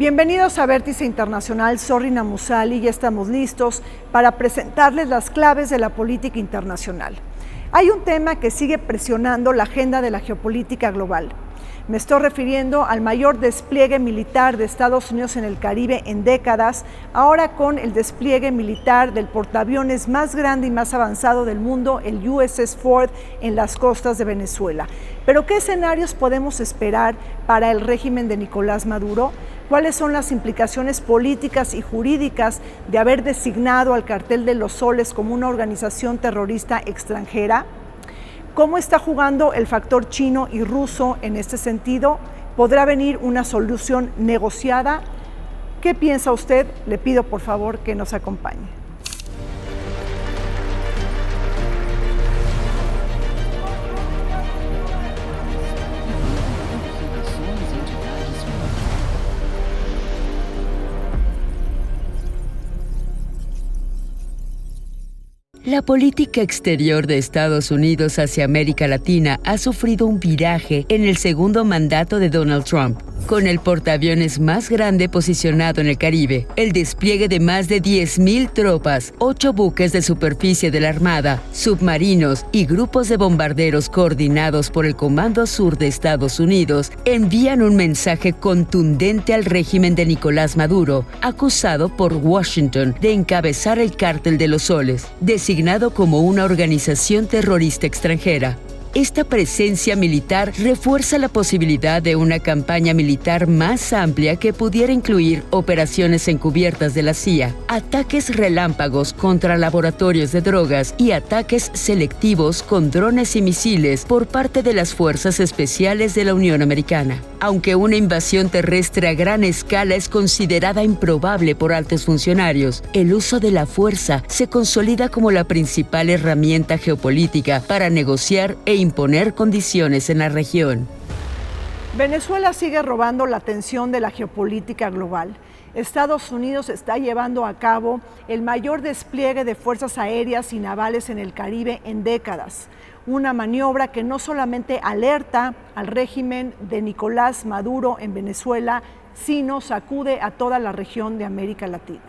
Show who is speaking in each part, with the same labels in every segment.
Speaker 1: Bienvenidos a Vértice Internacional, soy Rina Musali y ya estamos listos para presentarles las claves de la política internacional. Hay un tema que sigue presionando la agenda de la geopolítica global. Me estoy refiriendo al mayor despliegue militar de Estados Unidos en el Caribe en décadas, ahora con el despliegue militar del portaaviones más grande y más avanzado del mundo, el USS Ford, en las costas de Venezuela. Pero ¿qué escenarios podemos esperar para el régimen de Nicolás Maduro? ¿Cuáles son las implicaciones políticas y jurídicas de haber designado al Cartel de los Soles como una organización terrorista extranjera? ¿Cómo está jugando el factor chino y ruso en este sentido? ¿Podrá venir una solución negociada? ¿Qué piensa usted? Le pido por favor que nos acompañe.
Speaker 2: La política exterior de Estados Unidos hacia América Latina ha sufrido un viraje en el segundo mandato de Donald Trump, con el portaaviones más grande posicionado en el Caribe, el despliegue de más de 10,000 tropas, 8 buques de superficie de la Armada, submarinos y grupos de bombarderos coordinados por el Comando Sur de Estados Unidos, envían un mensaje contundente al régimen de Nicolás Maduro, acusado por Washington de encabezar el Cártel de los Soles, designado como una organización terrorista extranjera. Esta presencia militar refuerza la posibilidad de una campaña militar más amplia que pudiera incluir operaciones encubiertas de la CIA, ataques relámpagos contra laboratorios de drogas y ataques selectivos con drones y misiles por parte de las fuerzas especiales de la Unión Americana. Aunque una invasión terrestre a gran escala es considerada improbable por altos funcionarios, el uso de la fuerza se consolida como la principal herramienta geopolítica para negociar e imponer condiciones en la región.
Speaker 1: Venezuela sigue robando la atención de la geopolítica global. Estados Unidos está llevando a cabo el mayor despliegue de fuerzas aéreas y navales en el Caribe en décadas. Una maniobra que no solamente alerta al régimen de Nicolás Maduro en Venezuela, sino sacude a toda la región de América Latina.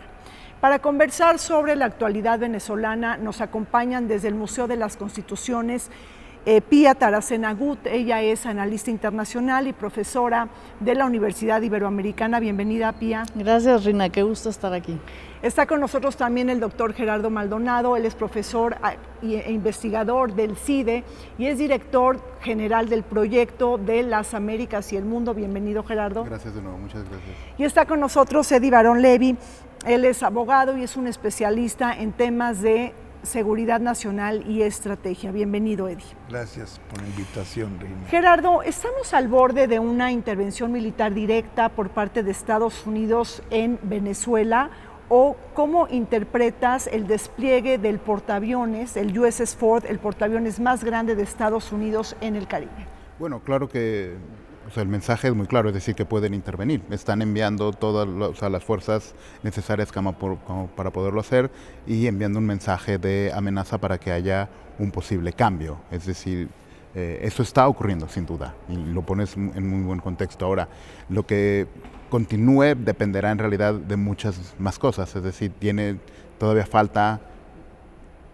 Speaker 1: Para conversar sobre la actualidad venezolana nos acompañan desde el Museo de las Constituciones Pía Taracena Gut. Ella es analista internacional y profesora de la Universidad Iberoamericana. Bienvenida, Pía.
Speaker 3: Gracias, Rina, qué gusto estar aquí.
Speaker 1: Está con nosotros también el doctor Gerardo Maldonado. Él es profesor e investigador del CIDE y es director general del proyecto de las Américas y el Mundo. Bienvenido, Gerardo.
Speaker 4: Gracias de nuevo, muchas gracias.
Speaker 1: Y está con nosotros Eddie Barón Levy. Él es abogado y es un especialista en temas de seguridad nacional y estrategia. Bienvenido, Eddie.
Speaker 4: Gracias por la invitación, Reina.
Speaker 1: Gerardo, ¿estamos al borde de una intervención militar directa por parte de Estados Unidos en Venezuela? ¿O cómo interpretas el despliegue del portaaviones, el USS Ford, el portaaviones más grande de Estados Unidos en el Caribe?
Speaker 4: Bueno, claro que el mensaje es muy claro, es decir, que pueden intervenir. Están enviando todas las fuerzas necesarias como para poderlo hacer y enviando un mensaje de amenaza para que haya un posible cambio. Es decir, eso está ocurriendo sin duda y lo pones en muy buen contexto. Ahora, lo que continúe dependerá en realidad de muchas más cosas, es decir, todavía falta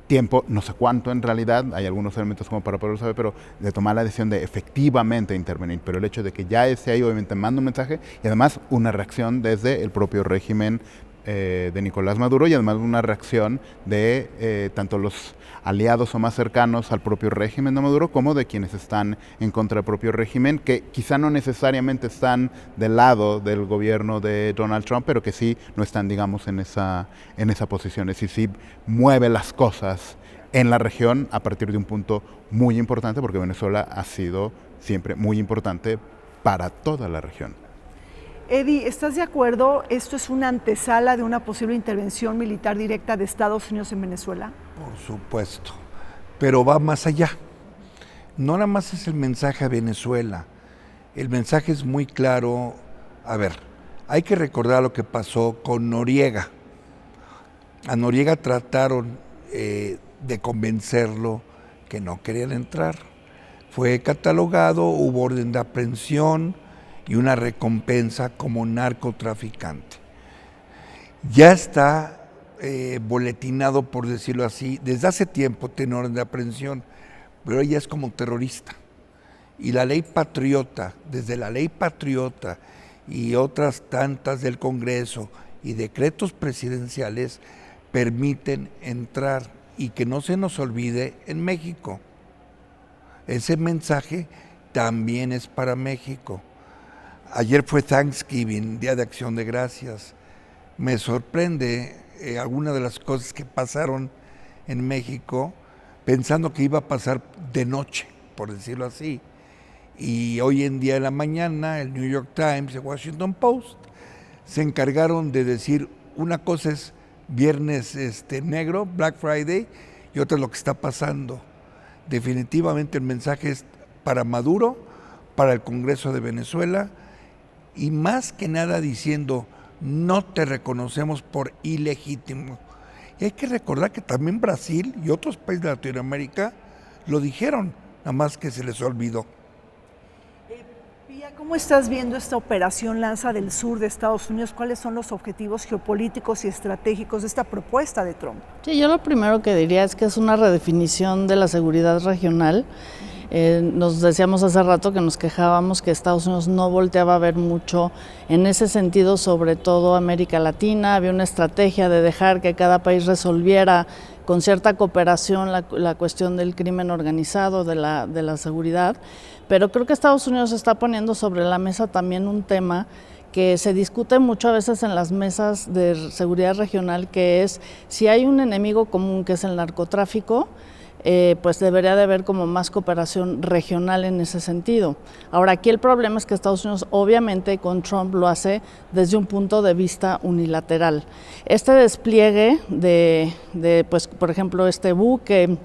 Speaker 4: tiempo, no sé cuánto en realidad, hay algunos elementos como para poderlo saber, pero de tomar la decisión de efectivamente intervenir, pero el hecho de que ya esté ahí obviamente manda un mensaje y además una reacción desde el propio régimen de Nicolás Maduro y además una reacción de tanto los aliados o más cercanos al propio régimen de Maduro como de quienes están en contra del propio régimen, que quizá no necesariamente están del lado del gobierno de Donald Trump, pero que sí no están, digamos, en esa posición. Es decir, sí mueve las cosas en la región a partir de un punto muy importante, porque Venezuela ha sido siempre muy importante para toda la región.
Speaker 1: Eddie, ¿estás de acuerdo? ¿Esto es una antesala de una posible intervención militar directa de Estados Unidos en Venezuela?
Speaker 5: Por supuesto, pero va más allá. No nada más es el mensaje a Venezuela, el mensaje es muy claro. A ver, hay que recordar lo que pasó con Noriega. A Noriega trataron de convencerlo que no querían entrar. Fue catalogado, hubo orden de aprehensión y una recompensa como narcotraficante. Ya está boletinado, por decirlo así, desde hace tiempo tiene orden de aprehensión, pero ella es como terrorista. Y la ley patriota, desde la ley patriota y otras tantas del Congreso y decretos presidenciales, permiten entrar, y que no se nos olvide, en México. Ese mensaje también es para México. Ayer fue Thanksgiving, Día de Acción de Gracias. Me sorprende algunas de las cosas que pasaron en México, pensando que iba a pasar de noche, por decirlo así. Y hoy en día, en la mañana, el New York Times, el Washington Post, se encargaron de decir, una cosa es Viernes Negro, Black Friday, y otra es lo que está pasando. Definitivamente el mensaje es para Maduro, para el Congreso de Venezuela, y más que nada diciendo, no te reconocemos por ilegítimo. Y hay que recordar que también Brasil y otros países de Latinoamérica lo dijeron, nada más que se les olvidó.
Speaker 1: Pía, ¿cómo estás viendo esta operación Lanza del Sur de Estados Unidos? ¿Cuáles son los objetivos geopolíticos y estratégicos de esta propuesta de Trump?
Speaker 3: Sí, yo lo primero que diría es que es una redefinición de la seguridad regional. Nos decíamos hace rato que nos quejábamos que Estados Unidos no volteaba a ver mucho en ese sentido, sobre todo América Latina. Había una estrategia de dejar que cada país resolviera con cierta cooperación la cuestión del crimen organizado, de la seguridad, pero creo que Estados Unidos está poniendo sobre la mesa también un tema que se discute mucho a veces en las mesas de seguridad regional, que es si hay un enemigo común que es el narcotráfico, pues debería de haber como más cooperación regional en ese sentido. Ahora, aquí el problema es que Estados Unidos obviamente con Trump lo hace desde un punto de vista unilateral. Este despliegue pues, por ejemplo, este buque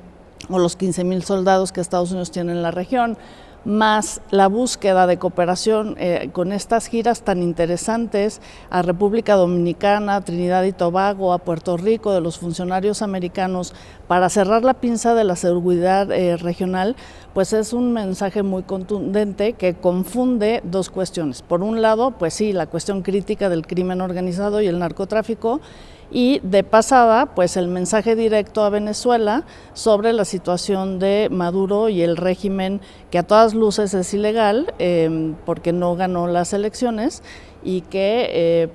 Speaker 3: o los 15,000 soldados que Estados Unidos tiene en la región, más la búsqueda de cooperación con estas giras tan interesantes a República Dominicana, a Trinidad y Tobago, a Puerto Rico, de los funcionarios americanos, para cerrar la pinza de la seguridad regional, pues es un mensaje muy contundente que confunde dos cuestiones. Por un lado, pues sí, la cuestión crítica del crimen organizado y el narcotráfico, y de pasada, pues el mensaje directo a Venezuela sobre la situación de Maduro y el régimen que a todas luces es ilegal porque no ganó las elecciones y que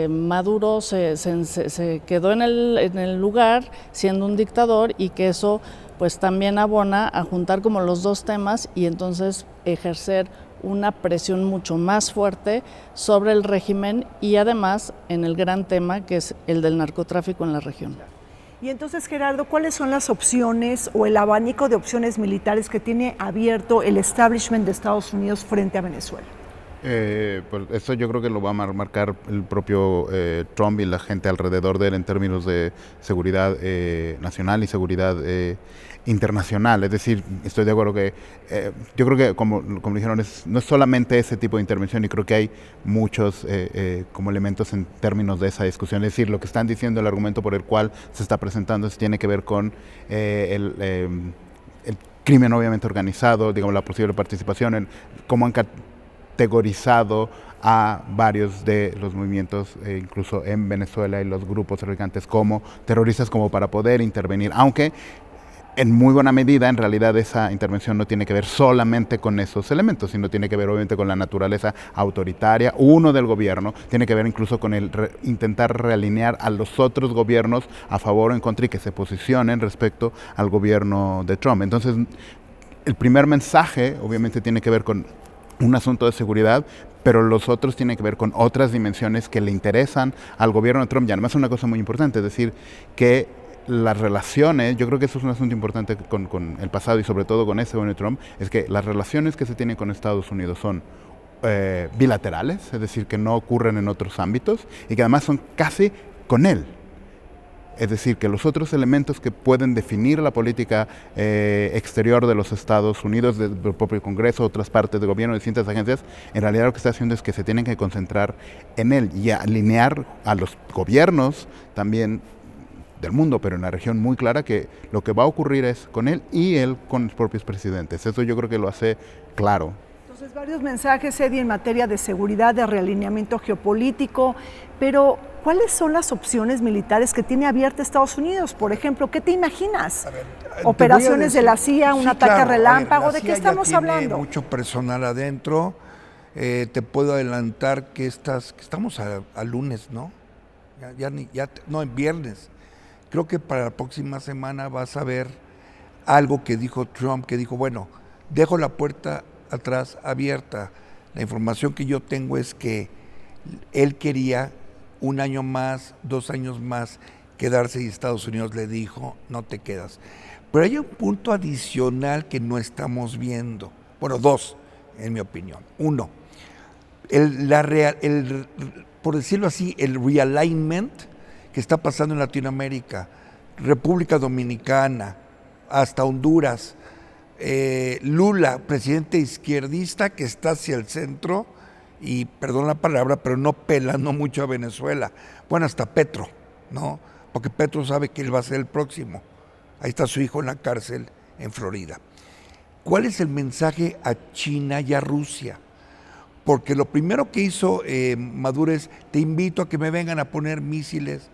Speaker 3: Maduro se quedó en el lugar siendo un dictador, y que eso pues también abona a juntar como los dos temas y entonces ejercer una presión mucho más fuerte sobre el régimen y además en el gran tema que es el del narcotráfico en la región.
Speaker 1: Y entonces, Gerardo, ¿cuáles son las opciones o el abanico de opciones militares que tiene abierto el establishment de Estados Unidos frente a Venezuela?
Speaker 4: Pues eso yo creo que lo va a marcar el propio Trump y la gente alrededor de él en términos de seguridad nacional y seguridad internacional. Es decir, estoy de acuerdo que yo creo que como dijeron, no es solamente ese tipo de intervención, y creo que hay muchos como elementos en términos de esa discusión. Es decir, lo que están diciendo, el argumento por el cual se está presentando tiene que ver con el crimen obviamente organizado, digamos, la posible participación en cómo han categorizado a varios de los movimientos, incluso en Venezuela, y los grupos traficantes como terroristas, como para poder intervenir, aunque en muy buena medida, en realidad, esa intervención no tiene que ver solamente con esos elementos, sino tiene que ver obviamente con la naturaleza autoritaria, uno del gobierno, tiene que ver incluso con el intentar realinear a los otros gobiernos a favor o en contra y que se posicionen respecto al gobierno de Trump. Entonces, el primer mensaje obviamente tiene que ver con un asunto de seguridad, pero los otros tienen que ver con otras dimensiones que le interesan al gobierno de Trump. Y además una cosa muy importante, es decir, que las relaciones, yo creo que eso es un asunto importante con el pasado y sobre todo con ese gobierno de Trump, es que las relaciones que se tienen con Estados Unidos son bilaterales, es decir, que no ocurren en otros ámbitos y que además son casi con él. Es decir, que los otros elementos que pueden definir la política exterior de los Estados Unidos, del propio Congreso, otras partes del gobierno, distintas agencias, en realidad lo que está haciendo es que se tienen que concentrar en él y alinear a los gobiernos también del mundo, pero en la región muy clara que lo que va a ocurrir es con él y él con los propios presidentes. Eso yo creo que lo hace claro.
Speaker 1: Entonces, varios mensajes, Eddie, en materia de seguridad, de realineamiento geopolítico, pero ¿cuáles son las opciones militares que tiene abierta Estados Unidos? Por ejemplo, ¿qué te imaginas? ¿Operaciones de la CIA, un ataque relámpago? ¿De qué estamos hablando?
Speaker 5: Mucho personal adentro. Te puedo adelantar que estamos a lunes, ¿no? No, en viernes. Creo que para la próxima semana vas a ver algo que dijo Trump, que dijo, bueno, dejo la puerta atrás abierta. La información que yo tengo es que él quería 1 año más, 2 años más quedarse y Estados Unidos le dijo, no te quedas. Pero hay un punto adicional que no estamos viendo. Bueno, 2, en mi opinión. 1, por decirlo así, el realignment que está pasando en Latinoamérica, República Dominicana, hasta Honduras, Lula, presidente izquierdista que está hacia el centro, y perdón la palabra, pero no pelando mucho a Venezuela. Bueno, hasta Petro, ¿no? Porque Petro sabe que él va a ser el próximo. Ahí está su hijo en la cárcel en Florida. ¿Cuál es el mensaje a China y a Rusia? Porque lo primero que hizo Maduro es, te invito a que me vengan a poner misiles.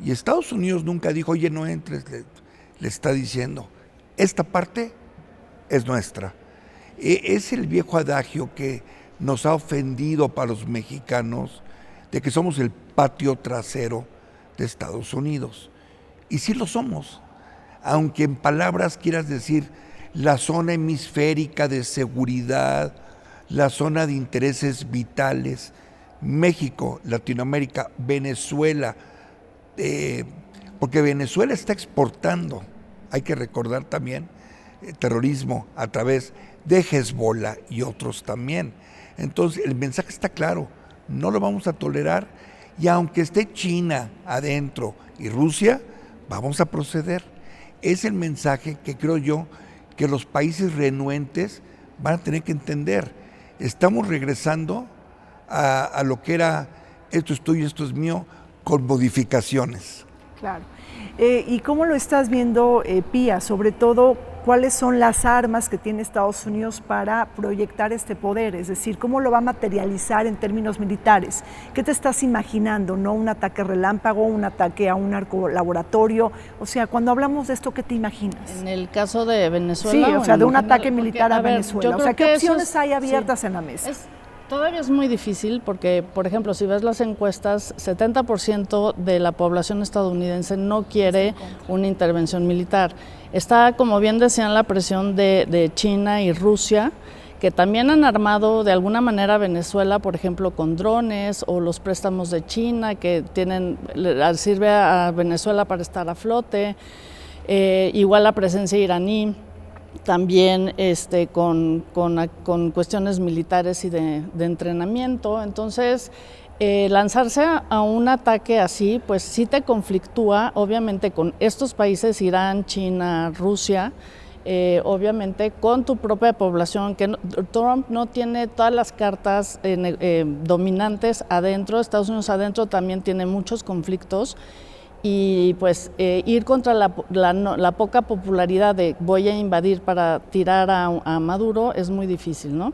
Speaker 5: Y Estados Unidos nunca dijo, oye, no entres, le está diciendo, esta parte es nuestra. Es el viejo adagio que nos ha ofendido para los mexicanos, de que somos el patio trasero de Estados Unidos. Y sí lo somos, aunque en palabras quieras decir la zona hemisférica de seguridad, la zona de intereses vitales, México, Latinoamérica, Venezuela, porque Venezuela está exportando, hay que recordar también, terrorismo a través de Hezbollah y otros también. Entonces el mensaje está claro, no lo vamos a tolerar, y aunque esté China adentro y Rusia, vamos a proceder. Es el mensaje que creo yo que los países renuentes van a tener que entender. Estamos regresando a lo que era esto es tuyo, esto es mío, con modificaciones.
Speaker 1: Claro. ¿Y cómo lo estás viendo, Pía? Sobre todo, ¿cuáles son las armas que tiene Estados Unidos para proyectar este poder? Es decir, ¿cómo lo va a materializar en términos militares? ¿Qué te estás imaginando? ¿No? ¿Un ataque relámpago, un ataque a un narcolaboratorio? O sea, cuando hablamos de esto, ¿qué te imaginas?
Speaker 3: En el caso de Venezuela.
Speaker 1: Sí, o sea, de un ataque militar a Venezuela. O sea, ¿qué opciones hay abiertas en la mesa?
Speaker 3: Todavía es muy difícil porque, por ejemplo, si ves las encuestas, 70% de la población estadounidense no quiere una intervención militar. Está, como bien decían, la presión de China y Rusia, que también han armado de alguna manera a Venezuela, por ejemplo, con drones, o los préstamos de China que sirve a Venezuela para estar a flote, igual la presencia iraní. También con cuestiones militares y de entrenamiento. Entonces, lanzarse a un ataque así, pues sí te conflictúa, obviamente, con estos países, Irán, China, Rusia, obviamente con tu propia población, que Trump no tiene todas las cartas dominantes adentro, Estados Unidos adentro también tiene muchos conflictos. Y pues ir contra la poca popularidad de voy a invadir para tirar a Maduro es muy difícil, ¿no?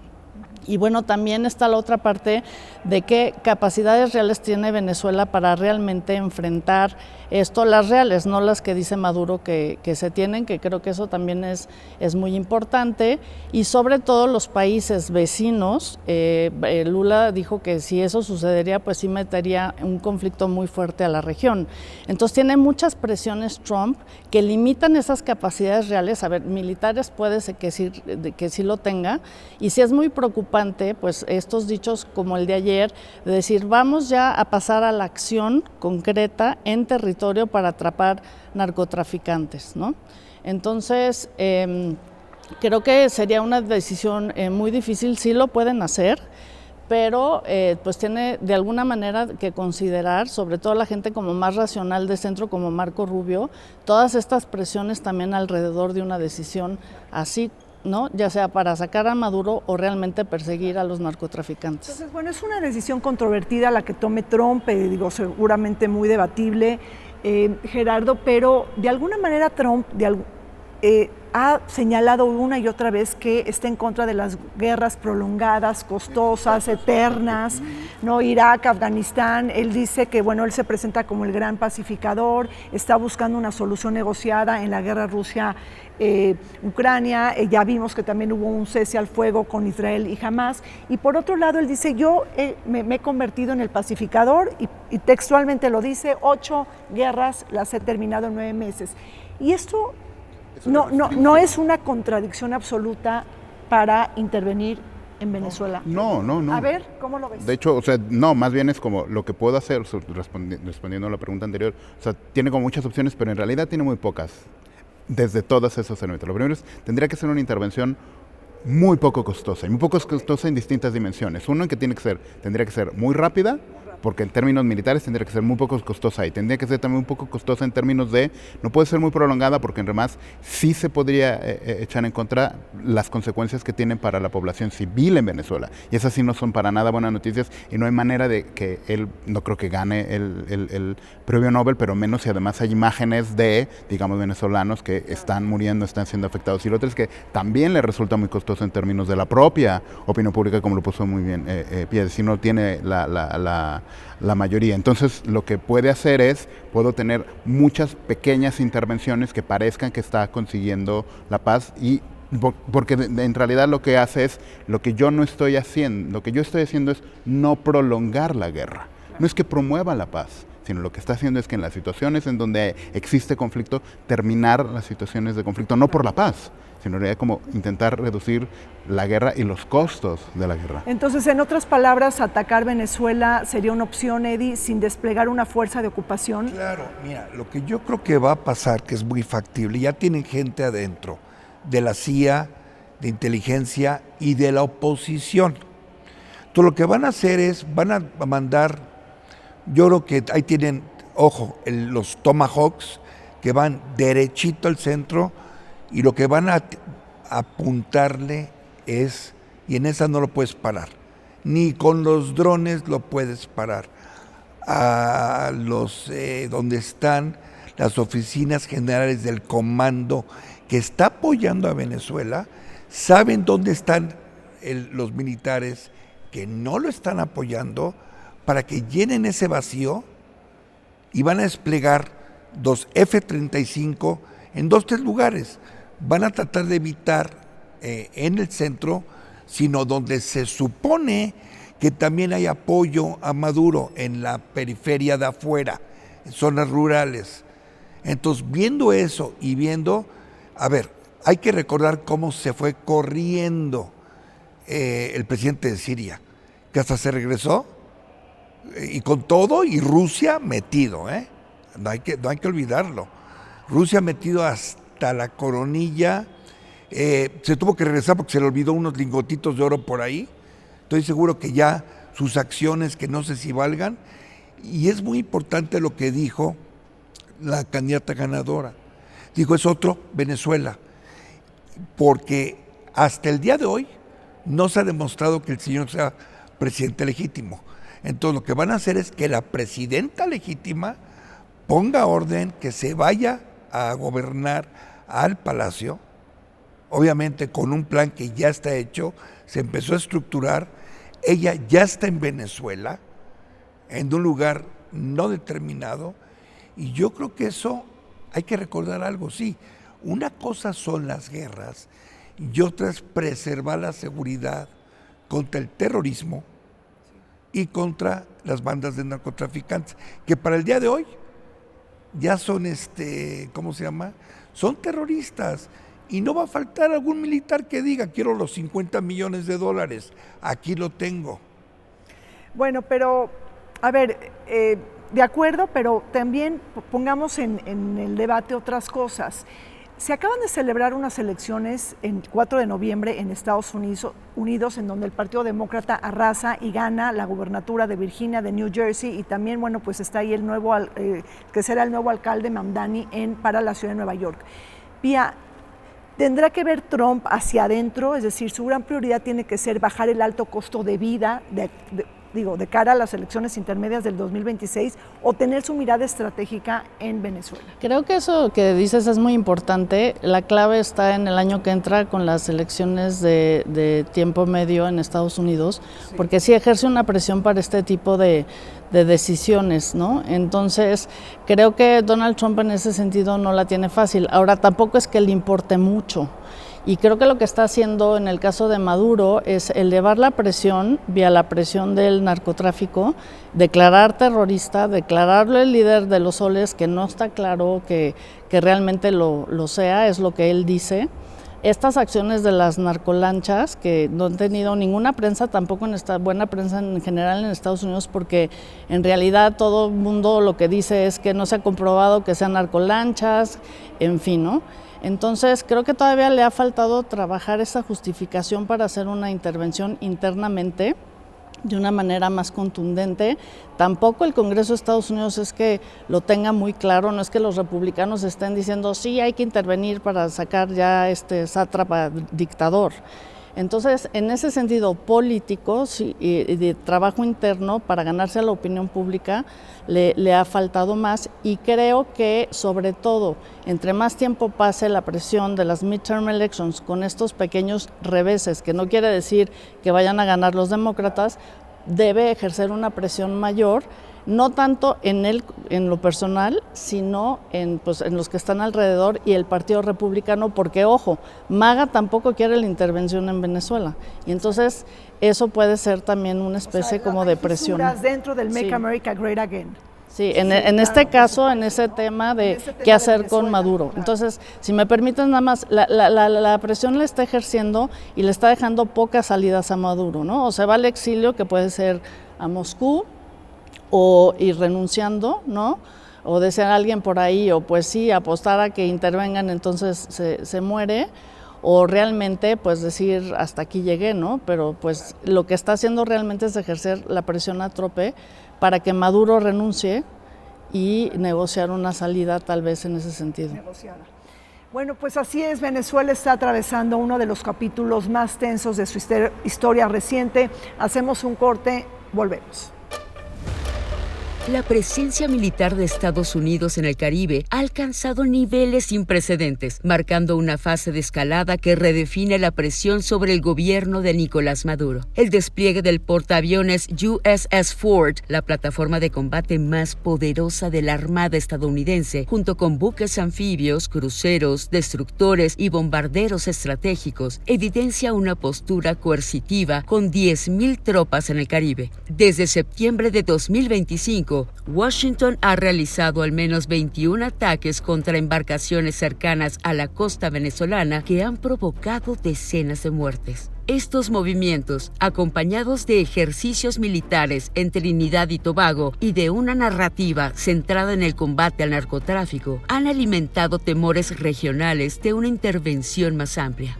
Speaker 3: Y bueno, también está la otra parte de qué capacidades reales tiene Venezuela para realmente enfrentar esto, las reales, no las que dice Maduro que se tienen, que creo que eso también es muy importante, y sobre todo los países vecinos. Lula dijo que si eso sucedería, pues sí metería un conflicto muy fuerte a la región. Entonces tiene muchas presiones Trump que limitan esas capacidades reales. A ver, militares puede ser que sí lo tenga, y si es muy preocupante, pues estos dichos como el de ayer, de decir vamos ya a pasar a la acción concreta en territorio para atrapar narcotraficantes, ¿no? Entonces, creo que sería una decisión muy difícil. Sí lo pueden hacer, pero pues tiene de alguna manera que considerar, sobre todo la gente como más racional de centro, como Marco Rubio, todas estas presiones también alrededor de una decisión así, ¿no? Ya sea para sacar a Maduro o realmente perseguir a los narcotraficantes.
Speaker 1: Entonces, bueno, es una decisión controvertida la que tome Trump, seguramente muy debatible, Gerardo, pero de alguna manera Trump ha señalado una y otra vez que está en contra de las guerras prolongadas, costosas, eternas, ¿no? Irak, Afganistán. Él dice que, bueno, él se presenta como el gran pacificador, está buscando una solución negociada en la guerra Rusia-Ucrania. Ya vimos que también hubo un cese al fuego con Israel y Hamás. Y por otro lado, él dice, yo me he convertido en el pacificador, y textualmente lo dice, 8 guerras las he terminado en 9 meses. Y esto no es una contradicción absoluta para intervenir en Venezuela.
Speaker 4: No.
Speaker 1: A ver, ¿cómo lo ves?
Speaker 4: De hecho, o sea, no, más bien es como lo que puedo hacer, respondiendo a la pregunta anterior, o sea, tiene como muchas opciones, pero en realidad tiene muy pocas, desde todos esos elementos. Lo primero es, tendría que ser una intervención muy poco costosa, y muy poco costosa en distintas dimensiones. Uno, en que tendría que ser muy rápida, porque en términos militares tendría que ser muy poco costosa, y tendría que ser también un poco costosa en términos de, no puede ser muy prolongada, porque en demás sí se podría echar en contra las consecuencias que tienen para la población civil en Venezuela, y esas sí no son para nada buenas noticias, y no hay manera de que él, no creo que gane el premio Nobel, pero menos si además hay imágenes de, digamos, venezolanos que están muriendo, están siendo afectados. Y lo otro es que también le resulta muy costoso en términos de la propia opinión pública, como lo puso muy bien Piedra, si no tiene la mayoría. Entonces, lo que puede hacer es, puedo tener muchas pequeñas intervenciones que parezcan que está consiguiendo la paz, y porque en realidad lo que hace es, lo que yo estoy haciendo es no prolongar la guerra. No es que promueva la paz, sino lo que está haciendo es que en las situaciones en donde existe conflicto, terminar las situaciones de conflicto, no por la paz, sino en realidad como intentar reducir la guerra y los costos de la guerra.
Speaker 1: Entonces, en otras palabras, atacar Venezuela sería una opción, Eddie, sin desplegar una fuerza de ocupación.
Speaker 5: Claro, mira, lo que yo creo que va a pasar, que es muy factible, ya tienen gente adentro, de la CIA, de inteligencia y de la oposición. Entonces, lo que van a hacer es, van a mandar, yo creo que ahí tienen, ojo, los Tomahawks, que van derechito al centro, y lo que van a apuntarle es, y en esa no lo puedes parar, ni con los drones lo puedes parar, a los donde están las oficinas generales del comando que está apoyando a Venezuela, saben dónde están los militares que no lo están apoyando, para que llenen ese vacío, y van a desplegar 2 F-35 en 2-3 lugares. Van a tratar de evitar en el centro, sino donde se supone que también hay apoyo a Maduro, en la periferia de afuera, en zonas rurales. Entonces, viendo eso y viendo, a ver, hay que recordar cómo se fue corriendo el presidente de Siria, que hasta se regresó, y con todo, y Rusia metido, no hay que olvidarlo. Rusia metido hasta la coronilla, se tuvo que regresar porque se le olvidó unos lingotitos de oro por ahí. Estoy seguro que ya sus acciones, que no sé si valgan, y es muy importante lo que dijo la candidata ganadora. Dijo, es otro Venezuela, porque hasta el día de hoy no se ha demostrado que el señor sea presidente legítimo. Entonces, lo que van a hacer es que la presidenta legítima ponga orden, que se vaya a gobernar al palacio, obviamente con un plan que ya está hecho, se empezó a estructurar. Ella ya está en Venezuela, en un lugar no determinado, y yo creo que eso hay que recordar algo, sí, una cosa son las guerras y otra es preservar la seguridad contra el terrorismo y contra las bandas de narcotraficantes, que para el día de hoy ya son, ¿cómo se llama? Son terroristas, y no va a faltar algún militar que diga, quiero los $50 millones, aquí lo tengo.
Speaker 1: Bueno, pero, a ver, de acuerdo, pero también pongamos en el debate otras cosas. Se acaban de celebrar unas elecciones el 4 de noviembre en Estados Unidos, en donde el Partido Demócrata arrasa y gana la gubernatura de Virginia, de New Jersey, y también, bueno, pues está ahí el nuevo, que será el nuevo alcalde Mamdani para la ciudad de Nueva York. Pía, ¿tendrá que ver Trump hacia adentro? Es decir, su gran prioridad tiene que ser bajar el alto costo de vida, de cara a las elecciones intermedias del 2026 o tener su mirada estratégica en Venezuela?
Speaker 3: Creo que eso que dices es muy importante. La clave está en el año que entra con las elecciones de tiempo medio en Estados Unidos, porque sí ejerce una presión para este tipo de decisiones, ¿no? Entonces, creo que Donald Trump en ese sentido no la tiene fácil. Ahora, tampoco es que le importe mucho. Y creo que lo que está haciendo en el caso de Maduro es elevar la presión vía la presión del narcotráfico, declarar terrorista, declararlo el líder de los soles, que no está claro que realmente lo sea, es lo que él dice. Estas acciones de las narcolanchas, que no han tenido ninguna prensa, tampoco en esta buena prensa en general en Estados Unidos, porque en realidad todo el mundo lo que dice es que no se ha comprobado que sean narcolanchas, en fin, ¿no? Entonces creo que todavía le ha faltado trabajar esa justificación para hacer una intervención internamente de una manera más contundente. Tampoco el Congreso de Estados Unidos es que lo tenga muy claro, no es que los republicanos estén diciendo sí, hay que intervenir para sacar ya este sátrapa dictador. Entonces, en ese sentido político y de trabajo interno para ganarse a la opinión pública le ha faltado más, y creo que sobre todo entre más tiempo pase la presión de las midterm elections con estos pequeños reveses, que no quiere decir que vayan a ganar los demócratas, debe ejercer una presión mayor, no tanto en lo personal, sino en los que están alrededor y el Partido Republicano, porque, ojo, MAGA tampoco quiere la intervención en Venezuela. Y entonces eso puede ser también una especie como de presión.
Speaker 1: Dentro del Make America Great Again.
Speaker 3: Sí, en este caso, en ese tema de qué hacer con Maduro. Claro. Entonces, si me permiten nada más, la presión la está ejerciendo y le está dejando pocas salidas a Maduro, ¿no? O se va al exilio, que puede ser a Moscú, o ir renunciando, ¿no? O de ser alguien por ahí, o pues sí, apostar a que intervengan, entonces se muere, o realmente pues decir hasta aquí llegué, ¿no? Pero pues lo que está haciendo realmente es ejercer la presión a trope para que Maduro renuncie y negociar una salida tal vez en ese sentido.
Speaker 1: Negociada. Bueno, pues así es, Venezuela está atravesando uno de los capítulos más tensos de su historia reciente. Hacemos un corte, volvemos.
Speaker 2: La presencia militar de Estados Unidos en el Caribe ha alcanzado niveles sin precedentes, marcando una fase de escalada que redefine la presión sobre el gobierno de Nicolás Maduro. El despliegue del portaaviones USS Ford, la plataforma de combate más poderosa de la Armada estadounidense, junto con buques anfibios, cruceros, destructores y bombarderos estratégicos, evidencia una postura coercitiva con 10.000 tropas en el Caribe. Desde septiembre de 2025, Washington ha realizado al menos 21 ataques contra embarcaciones cercanas a la costa venezolana que han provocado decenas de muertes. Estos movimientos, acompañados de ejercicios militares en Trinidad y Tobago y de una narrativa centrada en el combate al narcotráfico, han alimentado temores regionales de una intervención más amplia.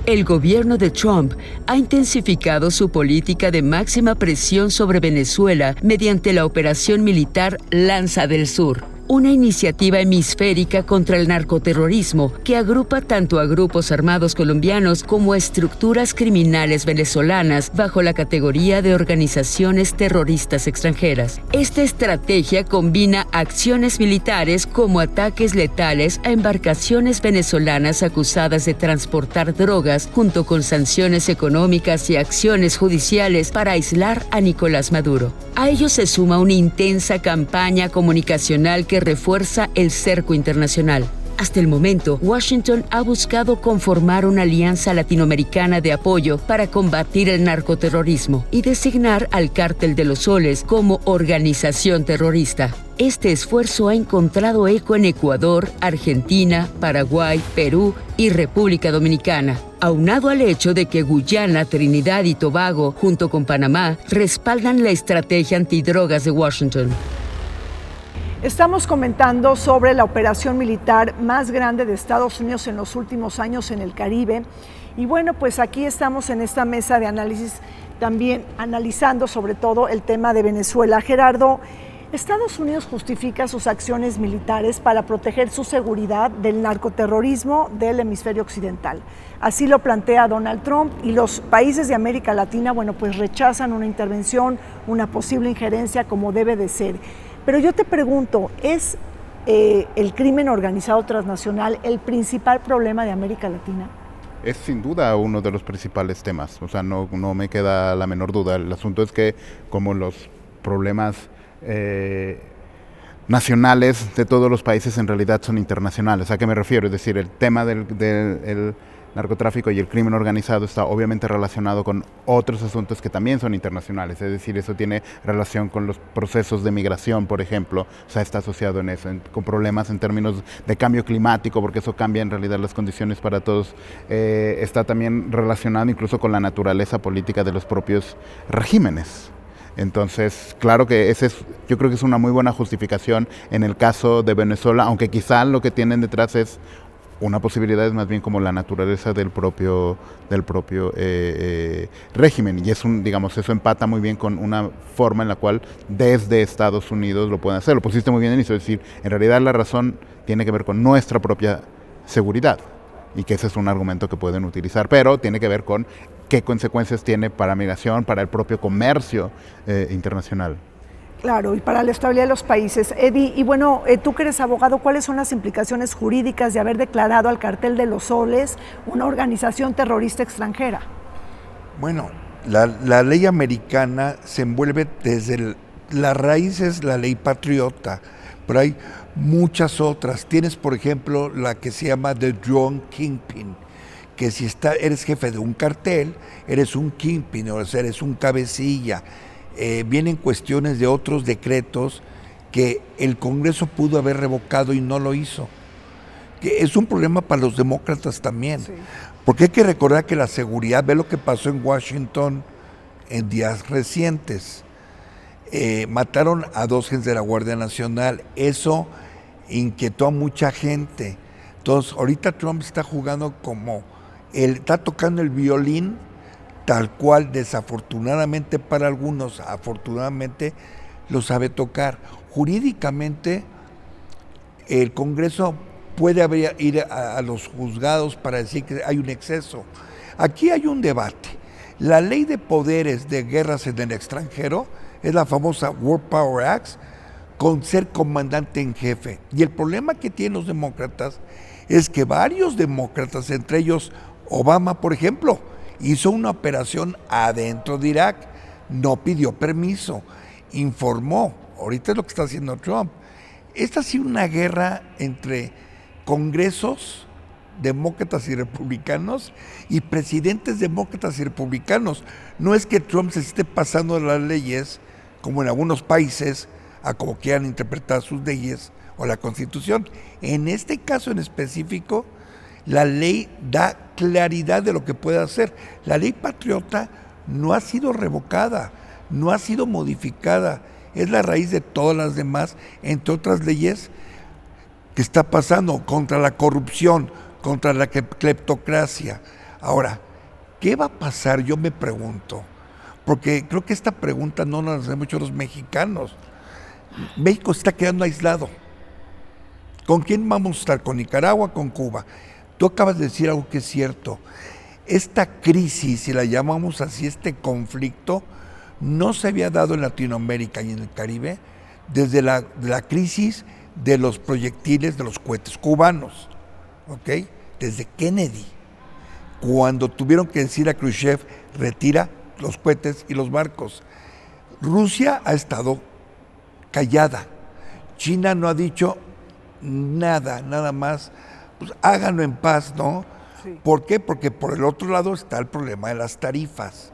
Speaker 2: El gobierno de Trump ha intensificado su política de máxima presión sobre Venezuela mediante la operación militar Lanza del Sur, una iniciativa hemisférica contra el narcoterrorismo que agrupa tanto a grupos armados colombianos como a estructuras criminales venezolanas bajo la categoría de organizaciones terroristas extranjeras. Esta estrategia combina acciones militares como ataques letales a embarcaciones venezolanas acusadas de transportar drogas, junto con sanciones económicas y acciones judiciales para aislar a Nicolás Maduro. A ello se suma una intensa campaña comunicacional que refuerza el cerco internacional. Hasta el momento, Washington ha buscado conformar una alianza latinoamericana de apoyo para combatir el narcoterrorismo y designar al Cártel de los Soles como organización terrorista. Este esfuerzo ha encontrado eco en Ecuador, Argentina, Paraguay, Perú y República Dominicana, aunado al hecho de que Guyana, Trinidad y Tobago, junto con Panamá, respaldan la estrategia antidrogas de Washington.
Speaker 1: Estamos comentando sobre la operación militar más grande de Estados Unidos en los últimos años en el Caribe. Y bueno, pues aquí estamos en esta mesa de análisis también analizando sobre todo el tema de Venezuela. Gerardo, Estados Unidos justifica sus acciones militares para proteger su seguridad del narcoterrorismo del hemisferio occidental. Así lo plantea Donald Trump y los países de América Latina, bueno, pues rechazan una intervención, una posible injerencia como debe de ser. Pero yo te pregunto, ¿es el crimen organizado transnacional el principal problema de América Latina?
Speaker 4: Es sin duda uno de los principales temas, o sea, no me queda la menor duda. El asunto es que como los problemas nacionales de todos los países en realidad son internacionales. ¿A qué me refiero? Es decir, el tema del narcotráfico y el crimen organizado está obviamente relacionado con otros asuntos que también son internacionales, es decir, eso tiene relación con los procesos de migración, por ejemplo, o sea, está asociado en eso, con problemas en términos de cambio climático, porque eso cambia en realidad las condiciones para todos, está también relacionado incluso con la naturaleza política de los propios regímenes. Entonces, claro que yo creo que es una muy buena justificación en el caso de Venezuela, aunque quizá lo que tienen detrás es una posibilidad, es más bien como la naturaleza del propio régimen, y eso empata muy bien con una forma en la cual desde Estados Unidos lo pueden hacer. Lo pusiste muy bien en eso, es decir, en realidad la razón tiene que ver con nuestra propia seguridad, y que ese es un argumento que pueden utilizar, pero tiene que ver con qué consecuencias tiene para migración, para el propio comercio internacional.
Speaker 1: Claro, y para la estabilidad de los países. Eddie, y bueno, tú que eres abogado, ¿cuáles son las implicaciones jurídicas de haber declarado al Cártel de los Soles una organización terrorista extranjera?
Speaker 5: Bueno, la ley americana se envuelve desde la raíz es la ley patriota, pero hay muchas otras. Tienes, por ejemplo, la que se llama The Drone Kingpin, que si eres jefe de un cartel, eres un kingpin, o sea, eres un cabecilla. Vienen cuestiones de otros decretos que el Congreso pudo haber revocado y no lo hizo. Que es un problema para los demócratas también, sí. Porque hay que recordar que la seguridad, ve lo que pasó en Washington en días recientes. Mataron a 2 agentes de la Guardia Nacional, eso inquietó a mucha gente. Entonces, ahorita Trump está jugando está tocando el violín, tal cual, desafortunadamente para algunos, afortunadamente lo sabe tocar. Jurídicamente, el Congreso puede ir a los juzgados para decir que hay un exceso. Aquí hay un debate. La ley de poderes de guerras en el extranjero es la famosa War Power Act, con ser comandante en jefe. Y el problema que tienen los demócratas es que varios demócratas, entre ellos Obama, por ejemplo, hizo una operación adentro de Irak, no pidió permiso, informó. Ahorita es lo que está haciendo Trump. Esta ha sido una guerra entre congresos demócratas y republicanos y presidentes demócratas y republicanos. No es que Trump se esté pasando las leyes, como en algunos países, a como quieran interpretar sus leyes o la Constitución. En este caso en específico, la ley da claridad de lo que puede hacer. La ley patriota no ha sido revocada, no ha sido modificada. Es la raíz de todas las demás, entre otras leyes que está pasando contra la corrupción, contra la cleptocracia. Ahora, ¿qué va a pasar? Yo me pregunto, porque creo que esta pregunta no la hacen muchos los mexicanos. México está quedando aislado. ¿Con quién vamos a estar? ¿Con Nicaragua? ¿Con Cuba? Tú acabas de decir algo que es cierto. Esta crisis, si la llamamos así, este conflicto, no se había dado en Latinoamérica y en el Caribe desde la crisis de los proyectiles de los cohetes cubanos, ¿ok? Desde Kennedy, cuando tuvieron que decir a Khrushchev, retira los cohetes y los barcos. Rusia ha estado callada. China no ha dicho nada más, pues háganlo en paz, ¿no?
Speaker 1: Sí.
Speaker 5: ¿Por qué? Porque por el otro lado está el problema de las tarifas.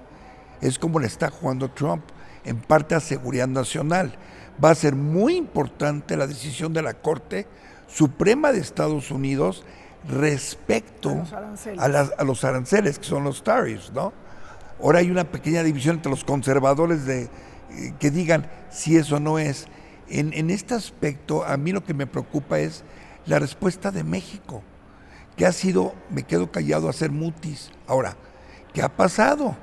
Speaker 5: Es como le está jugando Trump, en parte a seguridad nacional. Va a ser muy importante la decisión de la Corte Suprema de Estados Unidos respecto a los aranceles, que son los tariffs, ¿no? Ahora hay una pequeña división entre los conservadores que digan si eso no es. En este aspecto, a mí lo que me preocupa es la respuesta de México, que ha sido, me quedo callado, hacer mutis. Ahora, ¿qué ha pasado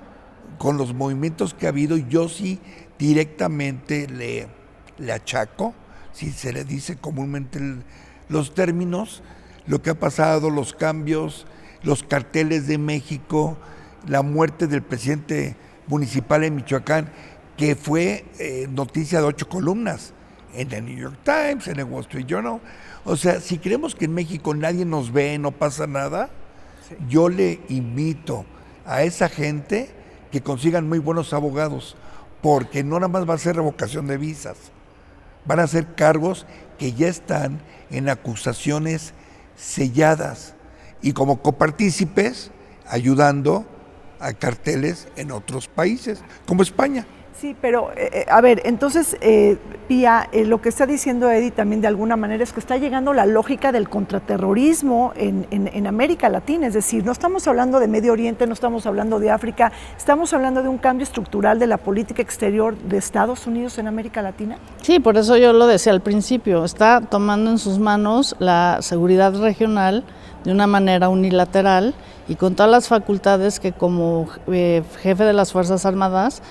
Speaker 5: con los movimientos que ha habido? Yo sí directamente le achaco, si se le dice comúnmente los términos, lo que ha pasado, los cambios, los carteles de México, la muerte del presidente municipal en Michoacán, que fue noticia de 8 columnas en el New York Times, en el Wall Street Journal. O sea, si creemos que en México nadie nos ve, no pasa nada, sí, yo le invito a esa gente que consigan muy buenos abogados, porque no nada más va a ser revocación de visas, van a ser cargos que ya están en acusaciones selladas y como copartícipes ayudando a carteles en otros países, como España.
Speaker 1: Sí, pero a ver, entonces, Pía, lo que está diciendo Eddie también de alguna manera es que está llegando la lógica del contraterrorismo en América Latina, es decir, no estamos hablando de Medio Oriente, no estamos hablando de África, estamos hablando de un cambio estructural de la política exterior de Estados Unidos en América Latina.
Speaker 3: Sí, por eso yo lo decía al principio, está tomando en sus manos la seguridad regional de una manera unilateral y con todas las facultades que como jefe de las Fuerzas Armadas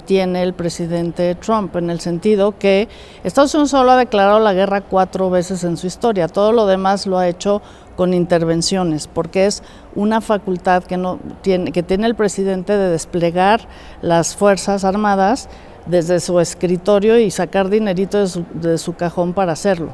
Speaker 3: tiene el presidente Trump, en el sentido que Estados Unidos solo ha declarado la guerra 4 veces en su historia, todo lo demás lo ha hecho con intervenciones, porque es una facultad que tiene el presidente de desplegar las Fuerzas Armadas desde su escritorio y sacar dinerito de su cajón para hacerlo.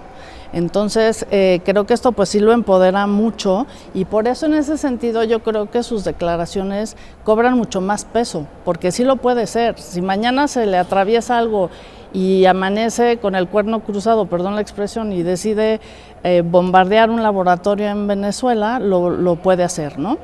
Speaker 3: Entonces, creo que esto pues sí lo empodera mucho y por eso en ese sentido yo creo que sus declaraciones cobran mucho más peso, porque sí lo puede ser. Si mañana se le atraviesa algo y amanece con el cuerno cruzado, perdón la expresión, y decide bombardear un laboratorio en Venezuela, lo puede hacer, ¿no?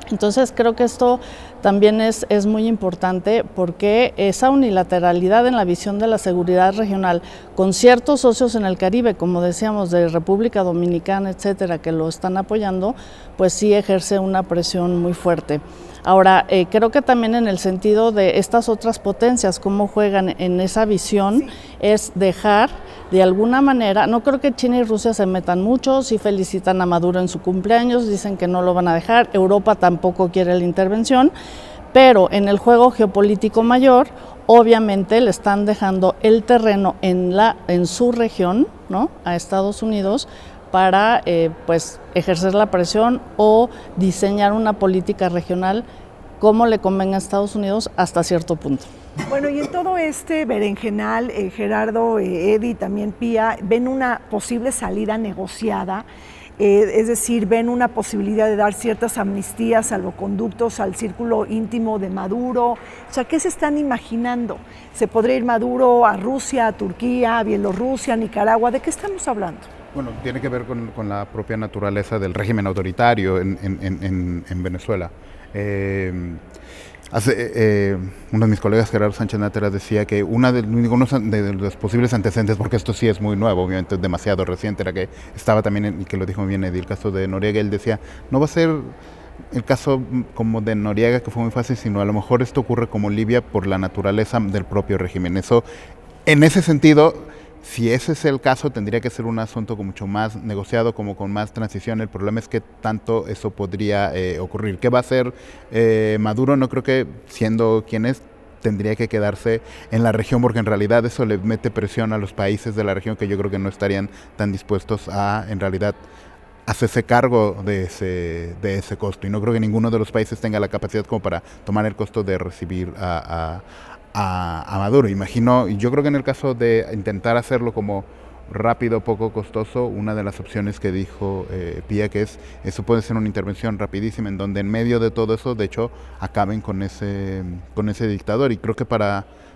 Speaker 3: Entonces creo que esto también es muy importante porque esa unilateralidad en la visión de la seguridad regional con ciertos socios en el Caribe, como decíamos, de República Dominicana, etcétera, que lo están apoyando, pues sí ejerce una presión muy fuerte. Ahora, creo que también en el sentido de estas otras potencias, cómo juegan en esa visión, sí, es dejar de alguna manera, no creo que China y Rusia se metan mucho, sí felicitan a Maduro en su cumpleaños, dicen que no lo van a dejar, Europa tampoco quiere la intervención, pero en el juego geopolítico mayor, obviamente le están dejando el terreno en su región, ¿no?, a Estados Unidos, para pues ejercer la presión o diseñar una política regional como le convenga a Estados Unidos hasta cierto punto.
Speaker 1: Bueno, y en todo este berenjenal, Gerardo, Eddie, también Pía, ¿ven una posible salida negociada? Es decir, ¿ven una posibilidad de dar ciertas amnistías, salvoconductos al círculo íntimo de Maduro? O sea, ¿qué se están imaginando? ¿Se podría ir Maduro a Rusia, a Turquía, a Bielorrusia, a Nicaragua? ¿De qué estamos hablando?
Speaker 4: Bueno, tiene que ver con la propia naturaleza del régimen autoritario en Venezuela. Uno de mis colegas, Gerardo Sánchez Nájera, decía que uno de los posibles antecedentes, porque esto sí es muy nuevo, obviamente es demasiado reciente, era que estaba también, y que lo dijo muy bien Eddie, el caso de Noriega. Él decía, no va a ser el caso como de Noriega, que fue muy fácil, sino a lo mejor esto ocurre como Libia por la naturaleza del propio régimen. Eso, en ese sentido, si ese es el caso, tendría que ser un asunto con mucho más negociado, como con más transición. El problema es que tanto eso podría ocurrir. ¿Qué va a hacer Maduro? No creo que, siendo quien es, tendría que quedarse en la región, porque en realidad eso le mete presión a los países de la región que yo creo que no estarían tan dispuestos a, en realidad, hacerse cargo de ese costo. Y no creo que ninguno de los países tenga la capacidad como para tomar el costo de recibir a Maduro. Imagino, y yo creo que en el caso de intentar hacerlo como rápido, poco costoso, una de las opciones que dijo Pía, que eso puede ser una intervención rapidísima, en donde en medio de todo eso, de hecho, acaben con ese dictador. Y creo que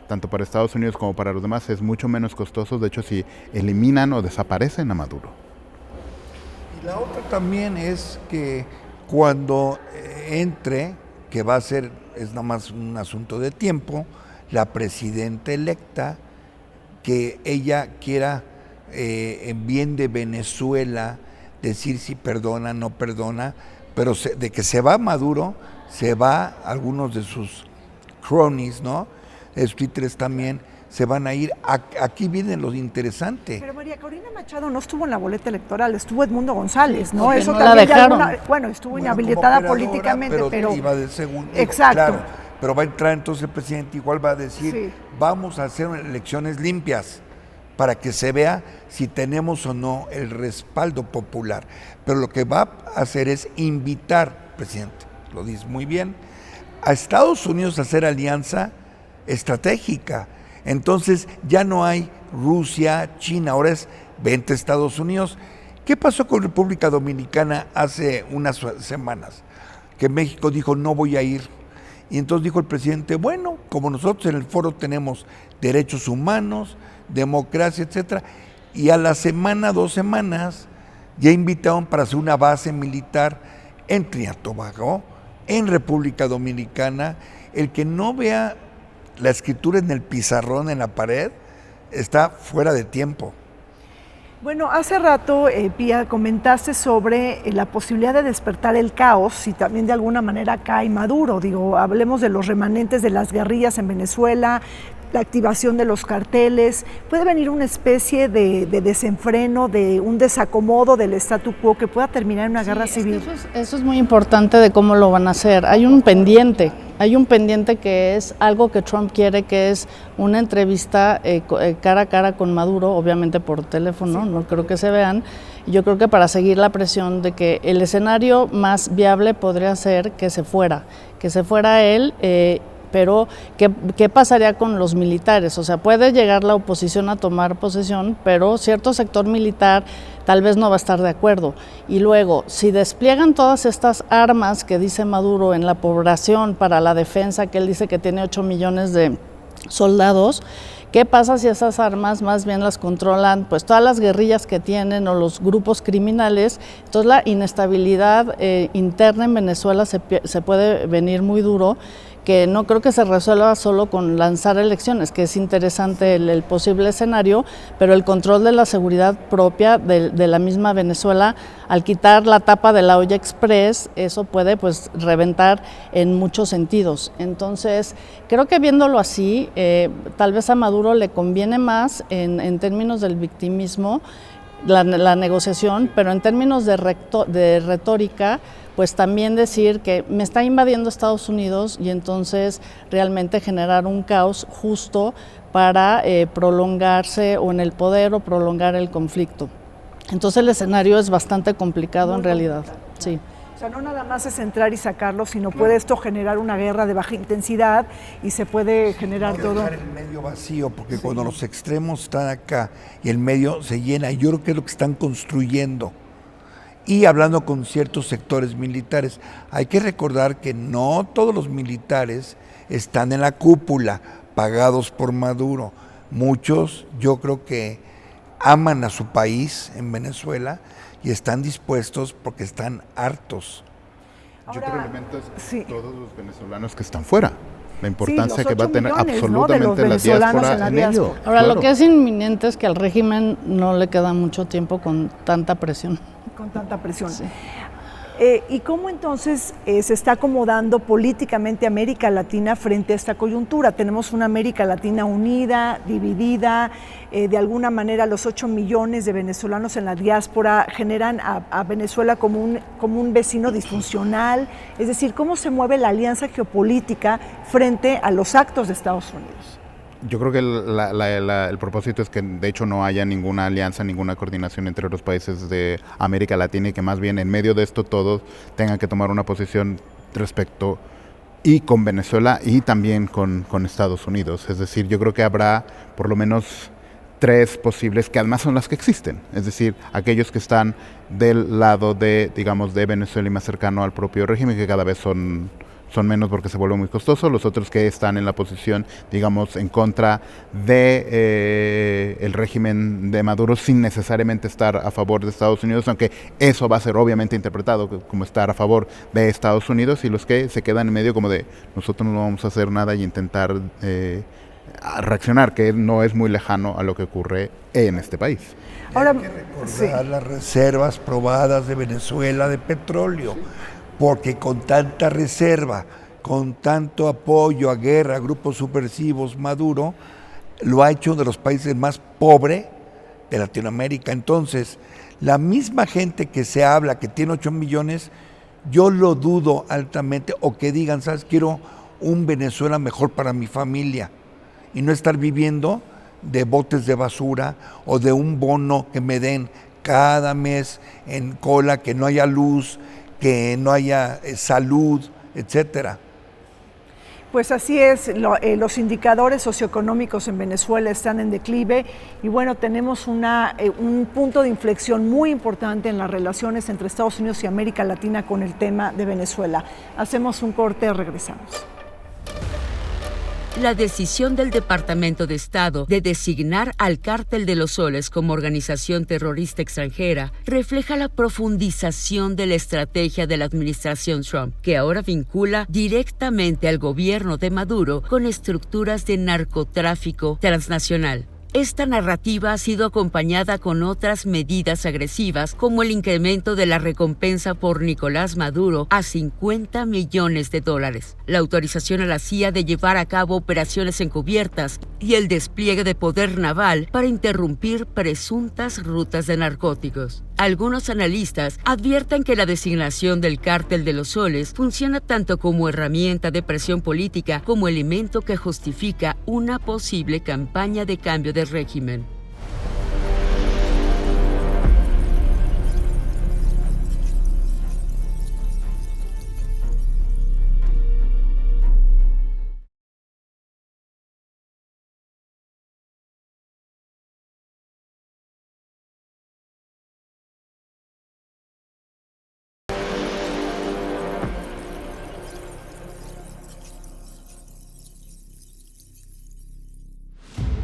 Speaker 4: tanto para Estados Unidos como para los demás es mucho menos costoso, de hecho, si eliminan o desaparecen a Maduro.
Speaker 5: La otra también es que cuando entre, que va a ser, es nada más un asunto de tiempo, la presidenta electa, que ella quiera en bien de Venezuela decir si perdona, no perdona, pero de que se va Maduro, se va algunos de sus cronies, ¿no? Los títeres también se van a ir. Aquí viene lo interesante.
Speaker 1: Pero María Corina Machado no estuvo en la boleta electoral, estuvo Edmundo González, ¿no?
Speaker 3: Porque
Speaker 1: Eso
Speaker 3: no
Speaker 1: también
Speaker 3: la dejaron.
Speaker 1: bueno, estuvo inhabilitada
Speaker 5: como operadora,
Speaker 1: políticamente, pero
Speaker 5: iba de segundo.
Speaker 1: exacto.
Speaker 5: Claro, pero va a entrar entonces el presidente, igual va a decir,
Speaker 1: Sí.
Speaker 5: vamos a hacer elecciones limpias para que se vea si tenemos o no el respaldo popular. Pero lo que va a hacer es invitar, presidente, lo dice muy bien, a Estados Unidos a hacer alianza estratégica. Entonces ya no hay Rusia, China, ahora es vente a Estados Unidos. ¿Qué pasó con República Dominicana hace unas semanas? Que México dijo no voy a ir. Y entonces dijo el presidente, bueno, como nosotros en el foro tenemos derechos humanos, democracia, etcétera, y a la semana, 2 semanas, ya invitaron para hacer una base militar en Trinidad y Tobago, en República Dominicana. El que no vea la escritura en el pizarrón, en la pared, está fuera de tiempo.
Speaker 1: Bueno, hace rato, Pía, comentaste sobre la posibilidad de despertar el caos y también de alguna manera cae Maduro. Digo, hablemos de los remanentes de las guerrillas en Venezuela, la activación de los carteles. Puede venir una especie de desenfreno, de un desacomodo del statu quo que pueda terminar en una guerra civil.
Speaker 3: Eso es muy importante de cómo lo van a hacer. Hay un pendiente que es algo que Trump quiere, que es una entrevista cara a cara con Maduro, obviamente por teléfono, sí. No creo que se vean. Yo creo que para seguir la presión de que el escenario más viable podría ser que se fuera él, pero ¿qué pasaría con los militares? O sea, puede llegar la oposición a tomar posesión, pero cierto sector militar tal vez no va a estar de acuerdo. Y luego, si despliegan todas estas armas que dice Maduro en la población para la defensa, que él dice que tiene 8 millones de soldados, ¿qué pasa si esas armas más bien las controlan pues todas las guerrillas que tienen o los grupos criminales? Entonces la inestabilidad interna en Venezuela se puede venir muy duro, que no creo que se resuelva solo con lanzar elecciones, que es interesante el posible escenario, pero el control de la seguridad propia de la misma Venezuela, al quitar la tapa de la olla express, eso puede pues reventar en muchos sentidos. Entonces, creo que viéndolo así, tal vez a Maduro le conviene más en términos del victimismo, la negociación, pero en términos de retórica, pues también decir que me está invadiendo Estados Unidos y entonces realmente generar un caos justo para prolongarse o en el poder o prolongar el conflicto. Entonces el escenario es bastante complicado en realidad. Sí.
Speaker 1: O sea, no nada más es entrar y sacarlo, sino puede esto generar una guerra de baja intensidad y se puede generar todo.
Speaker 5: Dejar el medio vacío, porque cuando los extremos están acá y el medio se llena, yo creo que es lo que están construyendo. Y hablando con ciertos sectores militares, hay que recordar que no todos los militares están en la cúpula, pagados por Maduro. Muchos, yo creo que aman a su país en Venezuela y están dispuestos porque están hartos.
Speaker 4: Yo creo que el elemento es todos los venezolanos que están fuera. La importancia que va a tener
Speaker 1: millones,
Speaker 4: absolutamente
Speaker 1: ¿no?
Speaker 4: la diáspora en ello.
Speaker 3: Ahora,
Speaker 4: claro.
Speaker 3: lo que es inminente es que al régimen no le queda mucho tiempo con tanta presión.
Speaker 1: Con tanta presión.
Speaker 3: Sí.
Speaker 1: ¿Y cómo entonces se está acomodando políticamente América Latina frente a esta coyuntura? Tenemos una América Latina unida, dividida, de alguna manera los 8 millones de venezolanos en la diáspora generan a Venezuela como un vecino disfuncional. Es decir, ¿cómo se mueve la alianza geopolítica frente a los actos de Estados Unidos?
Speaker 4: Yo creo que el propósito es que de hecho no haya ninguna alianza, ninguna coordinación entre los países de América Latina y que más bien en medio de esto todos tengan que tomar una posición respecto y con Venezuela y también con Estados Unidos. Es decir, yo creo que habrá por lo menos 3 posibles, que además son las que existen. Es decir, aquellos que están del lado de, digamos, de Venezuela y más cercano al propio régimen, que cada vez son son menos porque se vuelve muy costoso, los otros que están en la posición, digamos, en contra de el régimen de Maduro sin necesariamente estar a favor de Estados Unidos, aunque eso va a ser obviamente interpretado como estar a favor de Estados Unidos, y los que se quedan en medio como de nosotros no vamos a hacer nada y intentar a reaccionar, que no es muy lejano a lo que ocurre en este país.
Speaker 5: Ahora, hay que recordar las reservas probadas de Venezuela de petróleo, porque con tanta reserva, con tanto apoyo a guerra, a grupos subversivos, Maduro lo ha hecho uno de los países más pobres de Latinoamérica. Entonces, la misma gente que se habla, que tiene 8 millones, yo lo dudo altamente, o que digan, ¿sabes? Quiero un Venezuela mejor para mi familia y no estar viviendo de botes de basura o de un bono que me den cada mes en cola, que no haya luz, que no haya salud, etcétera.
Speaker 1: Pues así es, los indicadores socioeconómicos en Venezuela están en declive y bueno, tenemos un punto de inflexión muy importante en las relaciones entre Estados Unidos y América Latina con el tema de Venezuela. Hacemos un corte, regresamos.
Speaker 2: La decisión del Departamento de Estado de designar al Cártel de los Soles como organización terrorista extranjera refleja la profundización de la estrategia de la administración Trump, que ahora vincula directamente al gobierno de Maduro con estructuras de narcotráfico transnacional. Esta narrativa ha sido acompañada con otras medidas agresivas, como el incremento de la recompensa por Nicolás Maduro a $50 millones, la autorización a la CIA de llevar a cabo operaciones encubiertas y el despliegue de poder naval para interrumpir presuntas rutas de narcóticos. Algunos analistas advierten que la designación del Cártel de los Soles funciona tanto como herramienta de presión política como elemento que justifica una posible campaña de cambio de régimen.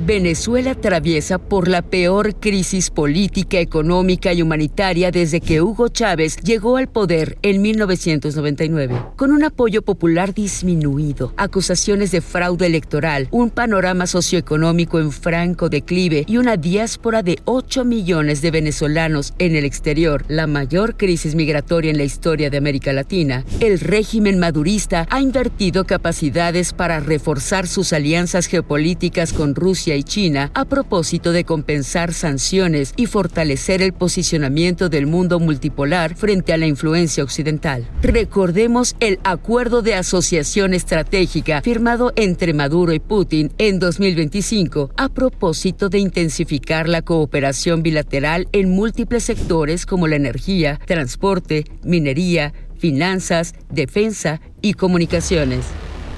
Speaker 2: Venezuela atraviesa por la peor crisis política, económica y humanitaria desde que Hugo Chávez llegó al poder en 1999. Con un apoyo popular disminuido, acusaciones de fraude electoral, un panorama socioeconómico en franco declive y una diáspora de 8 millones de venezolanos en el exterior, la mayor crisis migratoria en la historia de América Latina, el régimen madurista ha invertido capacidades para reforzar sus alianzas geopolíticas con Rusia y China a propósito de compensar sanciones y fortalecer el posicionamiento del mundo multipolar frente a la influencia occidental. Recordemos el acuerdo de asociación estratégica firmado entre Maduro y Putin en 2025 a propósito de intensificar la cooperación bilateral en múltiples sectores como la energía, transporte, minería, finanzas, defensa y comunicaciones.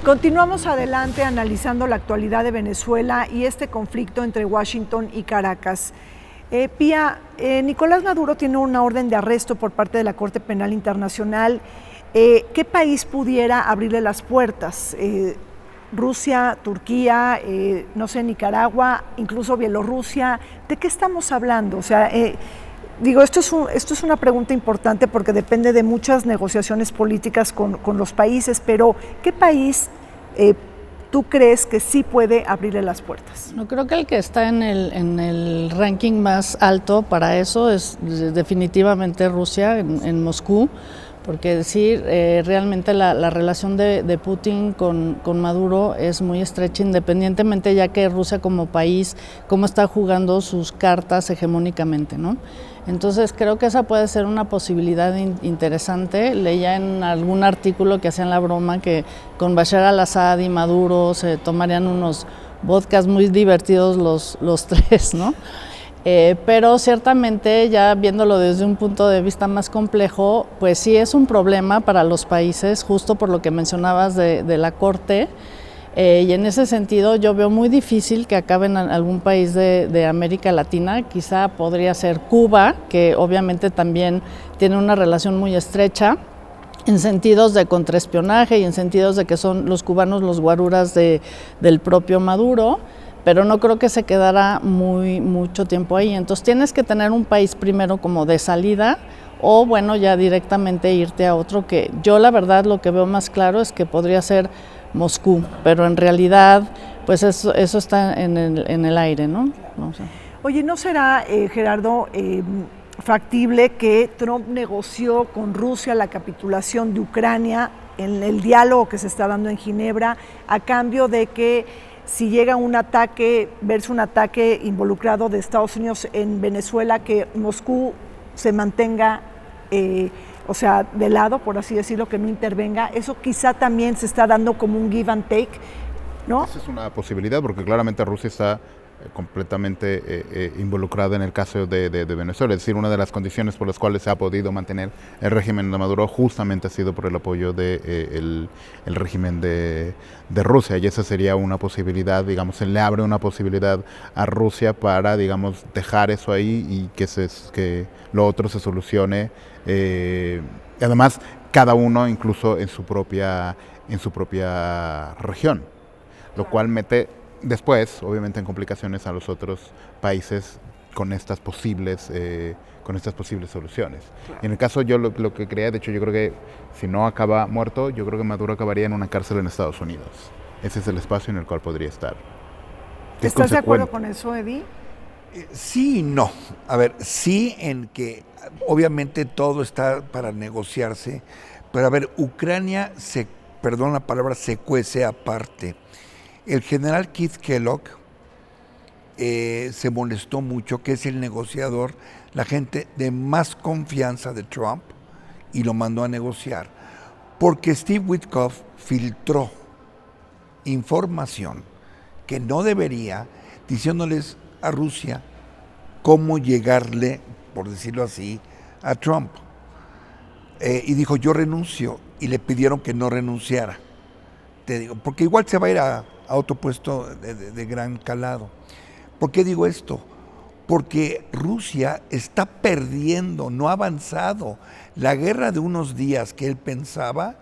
Speaker 1: Continuamos adelante analizando la actualidad de Venezuela y este conflicto entre Washington y Caracas. Pía, Nicolás Maduro tiene una orden de arresto por parte de la Corte Penal Internacional. ¿Qué país pudiera abrirle las puertas? Rusia, Turquía, no sé, Nicaragua, incluso Bielorrusia. ¿De qué estamos hablando? O sea, esto es una pregunta importante porque depende de muchas negociaciones políticas con los países, pero ¿qué país tú crees que sí puede abrirle las puertas?
Speaker 3: No, creo que el que está en el ranking más alto para eso es definitivamente Rusia, en Moscú, porque sí, realmente la relación de Putin con Maduro es muy estrecha, independientemente ya que Rusia como país, cómo está jugando sus cartas hegemónicamente, ¿no? Entonces creo que esa puede ser una posibilidad interesante. Leía en algún artículo que hacían la broma que con Bashar al-Assad y Maduro se tomarían unos vodkas muy divertidos los tres, ¿no? Pero ciertamente, ya viéndolo desde un punto de vista más complejo, pues sí es un problema para los países, justo por lo que mencionabas de la Corte, y en ese sentido yo veo muy difícil que acabe en algún país de América Latina. Quizá podría ser Cuba, que obviamente también tiene una relación muy estrecha, en sentidos de contraespionaje y en sentidos de que son los cubanos los guaruras del propio Maduro, pero no creo que se quedara mucho tiempo ahí. Entonces tienes que tener un país primero como de salida, o bueno, ya directamente irte a otro, que yo la verdad lo que veo más claro es que podría ser Moscú, pero en realidad pues eso está en el aire, ¿no? No sé.
Speaker 1: Oye, ¿no será, Gerardo, factible que Trump negoció con Rusia la capitulación de Ucrania en el diálogo que se está dando en Ginebra, a cambio de que si llega un ataque, verse un ataque involucrado de Estados Unidos en Venezuela, que Moscú se mantenga, de lado, por así decirlo, que no intervenga? Eso quizá también se está dando como un give and take, ¿no?
Speaker 4: Esa es una posibilidad, porque claramente Rusia está completamente involucrada en el caso de Venezuela. Es decir, una de las condiciones por las cuales se ha podido mantener el régimen de Maduro justamente ha sido por el apoyo del régimen de Rusia, y esa sería una posibilidad, digamos, se le abre una posibilidad a Rusia para, digamos, dejar eso ahí y que lo otro se solucione, además cada uno incluso en su propia región, lo cual mete después, obviamente, en complicaciones a los otros países con estas posibles soluciones. Claro. Y en el caso, yo lo que creía, de hecho, yo creo que si no acaba muerto, yo creo que Maduro acabaría en una cárcel en Estados Unidos. Ese es el espacio en el cual podría estar.
Speaker 1: ¿Estás de acuerdo con eso, Eddie?
Speaker 5: Sí y no. A ver, sí, en que obviamente todo está para negociarse, pero a ver, Ucrania perdón la palabra, se cuece aparte. El general Keith Kellogg se molestó mucho, que es el negociador, la gente de más confianza de Trump, y lo mandó a negociar, porque Steve Witkoff filtró información que no debería, diciéndoles a Rusia cómo llegarle, por decirlo así, a Trump. Y dijo, yo renuncio, y le pidieron que no renunciara. Te digo, porque igual se va a ir a otro puesto de gran calado. ¿Por qué digo esto? Porque Rusia está perdiendo, no ha avanzado. La guerra de unos días que él pensaba,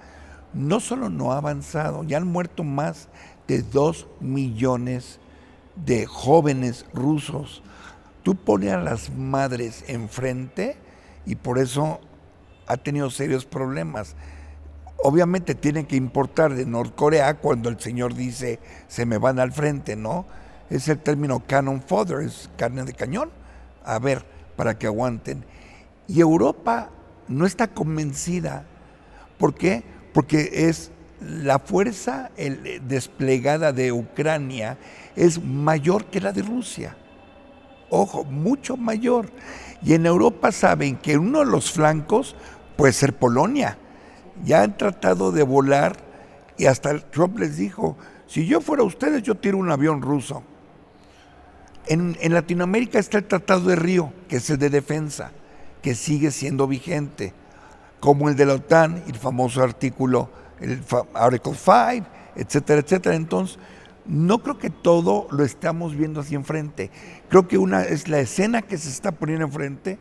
Speaker 5: no solo no ha avanzado, ya han muerto más de 2 millones de jóvenes rusos. Tú pones a las madres enfrente y por eso ha tenido serios problemas. Obviamente tienen que importar de Norcorea cuando el señor dice se me van al frente, ¿no? Es el término cannon fodder, es carne de cañón. A ver, para que aguanten. Y Europa no está convencida. ¿Por qué? Porque es la fuerza desplegada de Ucrania es mayor que la de Rusia. Ojo, mucho mayor. Y en Europa saben que uno de los flancos puede ser Polonia. Ya han tratado de volar y hasta Trump les dijo, si yo fuera ustedes, yo tiro un avión ruso. En Latinoamérica está el Tratado de Río, que es el de defensa, que sigue siendo vigente, como el de la OTAN, el famoso artículo, el Article 5, etcétera, etcétera. Entonces, no creo que todo lo estamos viendo así enfrente. Creo que una es la escena que se está poniendo enfrente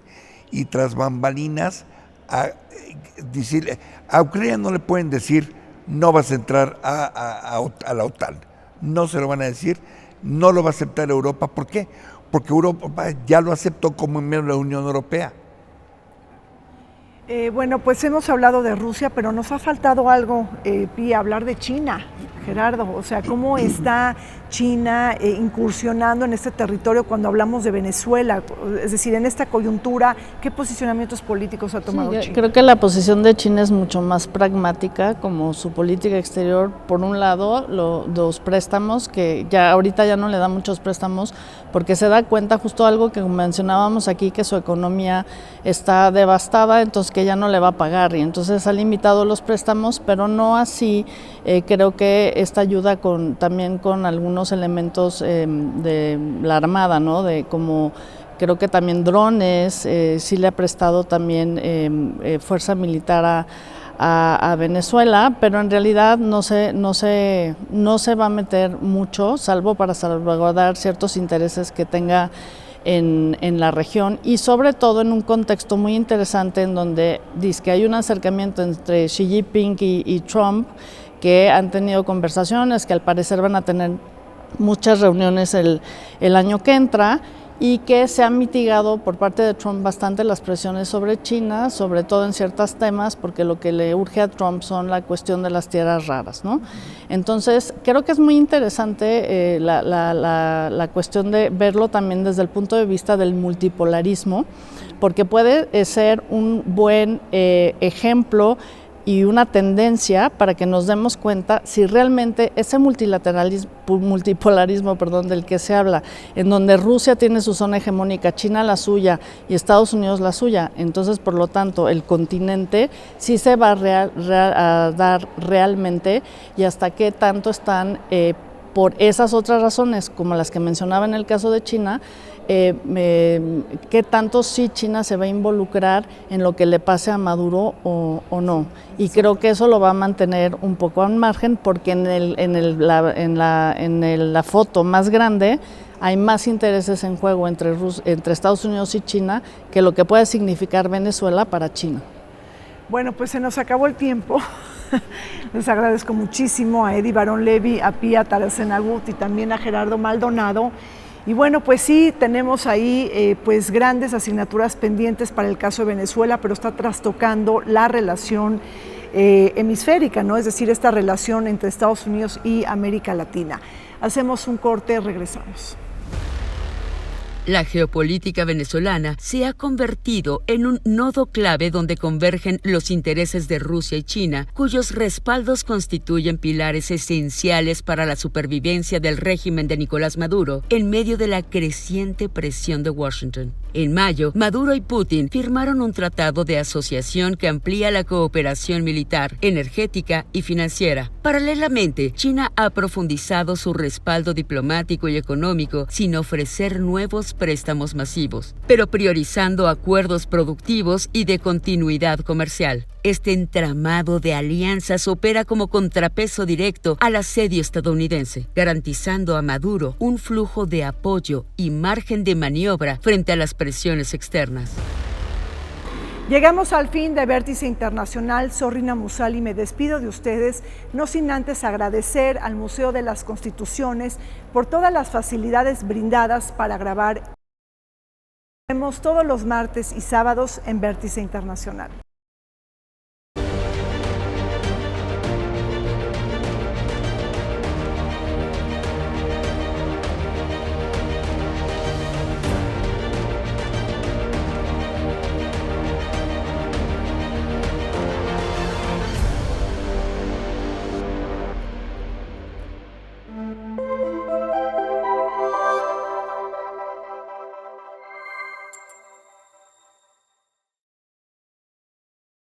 Speaker 5: y tras bambalinas, a Ucrania no le pueden decir no vas a entrar a la OTAN, no se lo van a decir, no lo va a aceptar Europa. ¿Por qué? Porque Europa ya lo aceptó como miembro de la Unión Europea.
Speaker 1: Bueno, pues hemos hablado de Rusia, pero nos ha faltado algo, Pía, hablar de China, Gerardo. O sea, ¿cómo está China incursionando en este territorio cuando hablamos de Venezuela? Es decir, en esta coyuntura, ¿qué posicionamientos políticos ha tomado China?
Speaker 3: Creo que la posición de China es mucho más pragmática, como su política exterior. Por un lado, los préstamos, que ya ahorita ya no le da muchos préstamos, porque se da cuenta justo algo que mencionábamos aquí, que su economía está devastada, entonces que ya no le va a pagar, y entonces ha limitado los préstamos, pero no así. Creo que esta ayuda también con algunos elementos de la Armada, ¿no? De como creo que también drones, sí le ha prestado también fuerza militar a Venezuela, pero en realidad no se va a meter mucho, salvo para salvaguardar ciertos intereses que tenga en la región y sobre todo en un contexto muy interesante en donde dice que hay un acercamiento entre Xi Jinping y Trump, que han tenido conversaciones, que al parecer van a tener muchas reuniones el año que entra, y que se han mitigado por parte de Trump bastante las presiones sobre China, sobre todo en ciertos temas, porque lo que le urge a Trump son la cuestión de las tierras raras, ¿no? Entonces, creo que es muy interesante la cuestión de verlo también desde el punto de vista del multipolarismo, porque puede ser un buen ejemplo y una tendencia para que nos demos cuenta si realmente ese multipolarismo del que se habla, en donde Rusia tiene su zona hegemónica, China la suya y Estados Unidos la suya, entonces por lo tanto el continente sí se va a dar realmente, y hasta qué tanto están por esas otras razones, como las que mencionaba en el caso de China, qué tanto sí China se va a involucrar en lo que le pase a Maduro o no. Y creo que eso lo va a mantener un poco al margen, porque en la foto más grande hay más intereses en juego entre Estados Unidos y China que lo que puede significar Venezuela para China.
Speaker 1: Bueno, pues se nos acabó el tiempo. Les agradezco muchísimo a Edy Barón-Levy, a Pia Tarasenagut y también a Gerardo Maldonado. Y bueno, pues sí, tenemos ahí pues grandes asignaturas pendientes para el caso de Venezuela, pero está trastocando la relación hemisférica, ¿no? Es decir, esta relación entre Estados Unidos y América Latina. Hacemos un corte, regresamos.
Speaker 2: La geopolítica venezolana se ha convertido en un nodo clave donde convergen los intereses de Rusia y China, cuyos respaldos constituyen pilares esenciales para la supervivencia del régimen de Nicolás Maduro en medio de la creciente presión de Washington. En mayo, Maduro y Putin firmaron un tratado de asociación que amplía la cooperación militar, energética y financiera. Paralelamente, China ha profundizado su respaldo diplomático y económico sin ofrecer nuevos préstamos masivos, pero priorizando acuerdos productivos y de continuidad comercial. Este entramado de alianzas opera como contrapeso directo al asedio estadounidense, garantizando a Maduro un flujo de apoyo y margen de maniobra frente a las presiones externas.
Speaker 1: Llegamos al fin de Vértice Internacional. Zorrina Musali, me despido de ustedes, no sin antes agradecer al Museo de las Constituciones por todas las facilidades brindadas para grabar. Nos vemos todos los martes y sábados en Vértice Internacional.